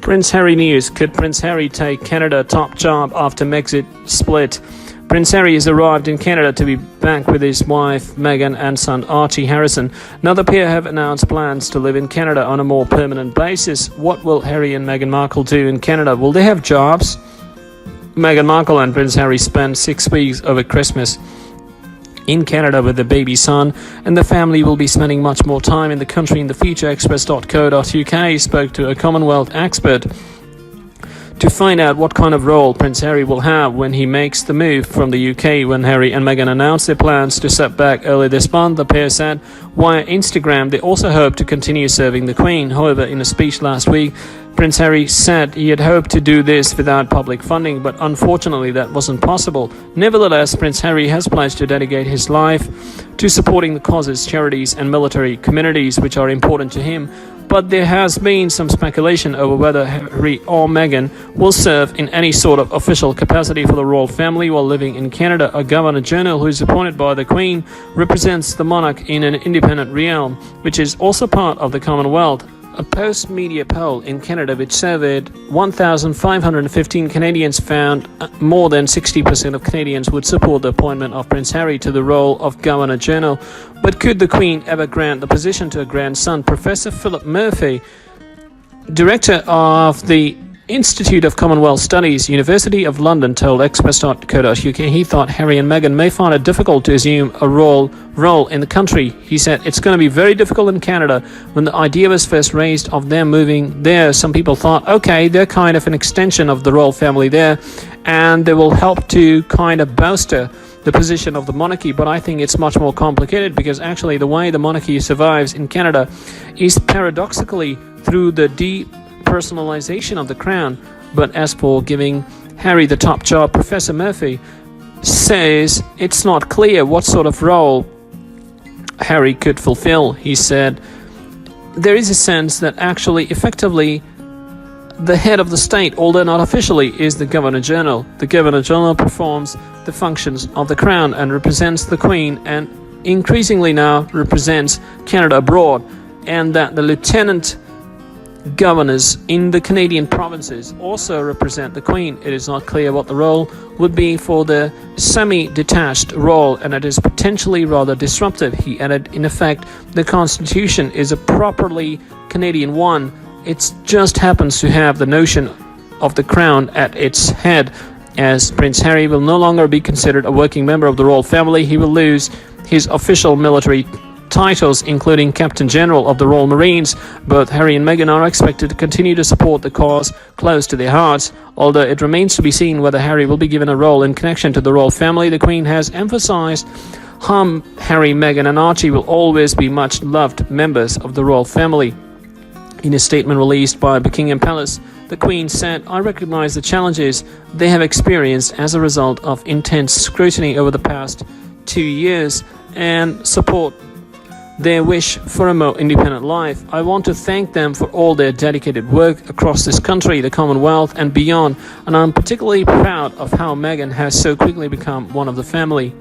Prince Harry news. Could Prince Harry take Canada top job after Brexit split? Prince Harry has arrived in Canada to be back with his wife Meghan and son Archie Harrison. Now the pair have announced plans to live in Canada on a more permanent basis. What will Harry and Meghan Markle do in Canada? Will they have jobs? Meghan Markle and Prince Harry spent 6 weeks over Christmas in Canada with their baby son, and the family will be spending much more time in the country in the future. Express.co.uk spoke to a Commonwealth expert to find out what kind of role Prince Harry will have when he makes the move from the UK. When Harry and Meghan announced their plans to step back earlier this month, the pair said via Instagram they also hope to continue serving the Queen. However, in a speech last week, Prince Harry said he had hoped to do this without public funding, but unfortunately that wasn't possible. Nevertheless, Prince Harry has pledged to dedicate his life to supporting the causes, charities and military communities which are important to him. But there has been some speculation over whether Harry or Meghan will serve in any sort of official capacity for the royal family while living in Canada. A Governor-General who is appointed by the Queen represents the monarch in an independent realm, which is also part of the Commonwealth. A post-media poll in Canada which surveyed 1,515 Canadians found more than 60% of Canadians would support the appointment of Prince Harry to the role of Governor-General. But could the Queen ever grant the position to a grandson? Professor Philip Murphy, director of the Institute of Commonwealth Studies, University of London, told Express.co.uk he thought Harry and Meghan may find it difficult to assume a role in the country. He said it's going to be very difficult in Canada. When the idea was first raised of them moving there, some people thought, okay, they're kind of an extension of the royal family there, and they will help to kind of bolster the position of the monarchy. But I think it's much more complicated, because actually the way the monarchy survives in Canada is paradoxically through the depersonalization of the crown. But as for giving Harry the top job, Professor Murphy says it's not clear what sort of role Harry could fulfill. He said there is a sense that actually effectively the head of the state, although not officially, is the Governor-General. The Governor-General performs the functions of the crown and represents the Queen, and increasingly now represents Canada abroad, and that the lieutenant governors in the Canadian provinces also represent the Queen. It is not clear what the role would be for the semi-detached role, and it is potentially rather disruptive. He added, in effect, the Constitution is a properly Canadian one. It just happens to have the notion of the crown at its head. As Prince Harry will no longer be considered a working member of the royal family, he will lose his official military titles, including Captain General of the Royal Marines. Both Harry and Meghan are expected to continue to support the cause close to their hearts, although it remains to be seen whether Harry will be given a role in connection to the royal family. The Queen has emphasized Harry, Meghan and Archie will always be much loved members of the royal family. In a statement released by Buckingham Palace, the Queen said, "I recognize the challenges they have experienced as a result of intense scrutiny over the past 2 years and support their wish for a more independent life. I want to thank them for all their dedicated work across this country, the Commonwealth and beyond, and I'm particularly proud of how Meghan has so quickly become one of the family."